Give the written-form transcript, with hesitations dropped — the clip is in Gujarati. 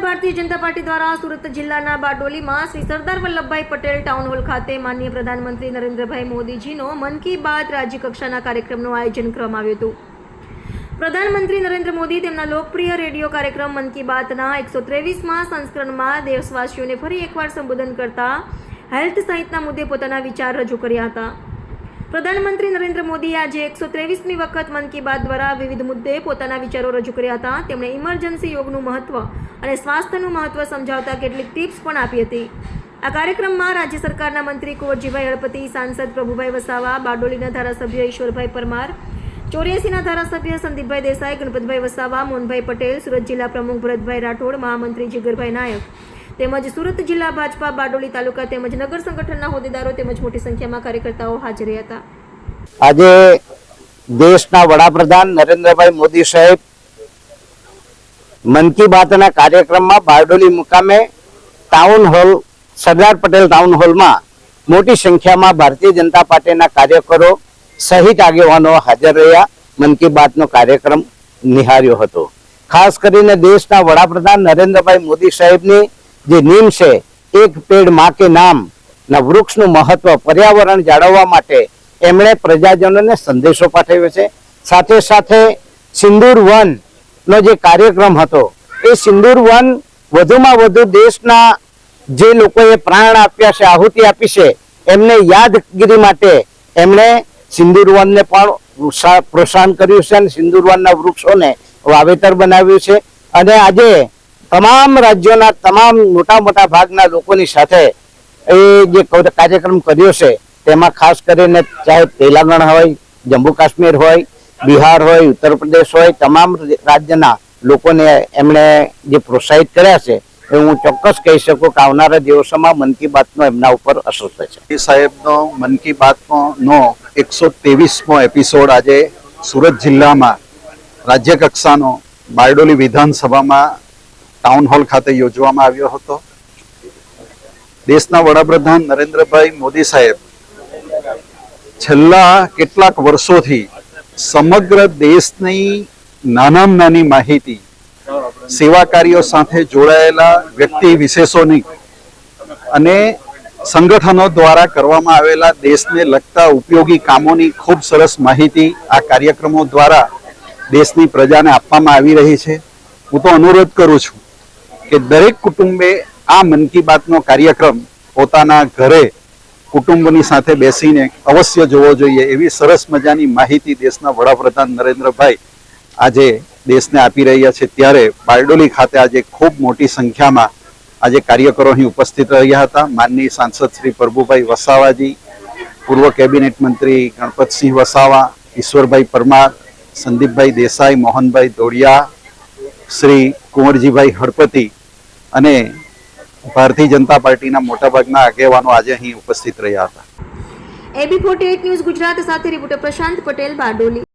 ભારતીય જનતા પાર્ટી દ્વારા સુરત જિલ્લાના બારડોલીમાં શ્રી સરદાર વલ્લભભાઈ પટેલ ટાઉન હોલ ખાતે માનનીય પ્રધાનમંત્રી નરેન્દ્રભાઈ મોદીજીનો મન કી બાત રાજ્યકક્ષાના કાર્યક્રમનું આયોજન કરવામાં આવ્યું હતું। પ્રધાનમંત્રી નરેન્દ્ર મોદી તેમના લોકપ્રિય રેડિયો કાર્યક્રમ મન કી બાતના 123મા સંસ્કરણમાં દેશવાસીઓને ફરી એકવાર સંબોધન કરતા હેલ્થ સહિતના મુદ્દે પોતાના વિચાર રજૂ કર્યા હતા। પ્રધાનમંત્રી નરેન્દ્ર મોદીએ આજે 123મી વખત મન કી બાત દ્વારા વિવિધ મુદ્દે પોતાના વિચારો રજૂ કર્યા હતા। તેમણે ઇમરજન્સી યોગનું મહત્વ અને સ્વાસ્થ્યનું મહત્વ સમજાવતા કેટલીક ટિપ્સ પણ આપી હતી। આ કાર્યક્રમમાં રાજ્ય સરકારના મંત્રી કુંવરજીભાઈ હળપતિ, સાંસદ પ્રભુભાઈ વસાવા, બારડોલીના ધારાસભ્ય ઈશ્વરભાઈ પરમાર, 84ના ધારાસભ્ય સંદીપભાઈ દેસાઈ, ગણપતભાઈ વસાવા, મોહનભાઈ પટેલ, સુરત જિલ્લા પ્રમુખ ભરતભાઈ રાઠોડ, મહામંત્રી જીગરભાઈ નાયક તેમજ સુરત જિલ્લા ભાજપા બારડોલી તાલુકા તેમજ નગર સંગઠનના હોદ્દેદારો તેમજ મોટી સંખ્યામાં કાર્યકર્તાઓ હાજર રહ્યા હતા। આજે દેશના વડાપ્રધાન નરેન્દ્રભાઈ મોદી સાહેબ મન કી બાતના કાર્યક્રમમાં બારડોલી મુકામે town hall Sardar Patel town હોલમાં મોટી સંખ્યામાં ભારતીય જનતા પાર્ટીના કાર્યકરો સહિત આગેવાનો હાજર રહ્યા મન કી બાતનો કાર્યક્રમ નિહાળ્યો હતો। ખાસ કરીને દેશના વડાપ્રધાન નરેન્દ્રભાઈ મોદી સાહેબની જે નીમ છે એક પેડ માં કે નામ ના વૃક્ષનું મહત્વ પર્યાવરણ જાળવવા માટે એમણે પ્રજાજનોને સંદેશો પાઠવ્યો છે। સાથે સાથે સિંદૂર વન નો જે કાર્યક્રમ હતો એ સિંદૂર વન વધુમાં વધુ દેશના જે લોકોએ પ્રાણ આપ્યા છે, આહુતિ આપી છે, એમને યાદગીરી માટે એમણે સિંદૂર વનને પણ પ્રોત્સાહન કર્યું છે અને સિંદૂર વનના વૃક્ષોને વાવેતર બનાવ્યું છે। અને આજે તમામ રાજ્યોના તમામ મોટા ભાગના લોકોની સાથે એ જે કાર્યક્રમ કર્યો છે તેમાં ખાસ કરીને ચાહે તેલંગાણા હોય, જમ્મુ કાશ્મીર હોય, બિહાર હોય, ઉત્તર પ્રદેશ હોય, તમામ રાજ્યના લોકોને એમણે જે પ્રોત્સાહિત કર્યા છે એ હું ચોક્કસ કહી શકું કે આવનારા દિવસોમાં મન કી બાતનો એમના ઉપર અસર થશે। સાહેબનો મન કી બાતનો 123મો એપિસોડ આજે સુરત જિલ્લામાં રાજ્ય કક્ષાનો બારડોલી વિધાનસભામાં ટાઉન હોલ ખાતે યોજવામાં આવ્યો હતો। દેશના વડાપ્રધાન નરેન્દ્રભાઈ મોદી સાહેબ છેલ્લા કેટલાક વર્ષોથી સમગ્ર દેશની નાનામાં નાની માહિતી સેવા કાર્યો સાથે જોડાયેલા વ્યક્તિ વિશેષોની અને સંગઠનો દ્વારા કરવામાં આવેલા દેશને લગતા ઉપયોગી કામોની ખૂબ સરસ માહિતી આ કાર્યક્રમો દ્વારા દેશની પ્રજાને આપવામાં આવી રહી છે। હું તો અનુરોધ કરું છું કે દરેક કુટુંબે આ મન કી બાતનો કાર્યક્રમ પોતાના ઘરે કુટુંબની સાથે બેસીને અવશ્ય જોવો જોઈએ। એવી સરસ મજાની માહિતી દેશના વડાપ્રધાન નરેન્દ્રભાઈ આજે દેશને આપી રહ્યા છે। ત્યારે બારડોલી ખાતે આજે ખૂબ મોટી સંખ્યામાં આજે કાર્યકરો અહીં ઉપસ્થિત રહ્યા હતા। માનનીય સાંસદ શ્રી પ્રભુભાઈ વસાવાજી, પૂર્વ કેબિનેટ મંત્રી ગણપતસિંહ વસાવા, ઈશ્વરભાઈ પરમાર, સંદીપભાઈ દેસાઈ, મોહનભાઈ દોડિયા, શ્રી કુંવરજીભાઈ હળપતિ અને ભારતીય જનતા પાર્ટીના મોટાભાગના આગેવાનો આજે અહીં ઉપસ્થિત રહ્યા હતા। AB48 ન્યૂઝ ગુજરાત સાથે રિપોર્ટર પ્રશાંત પટેલ, બારડોલી।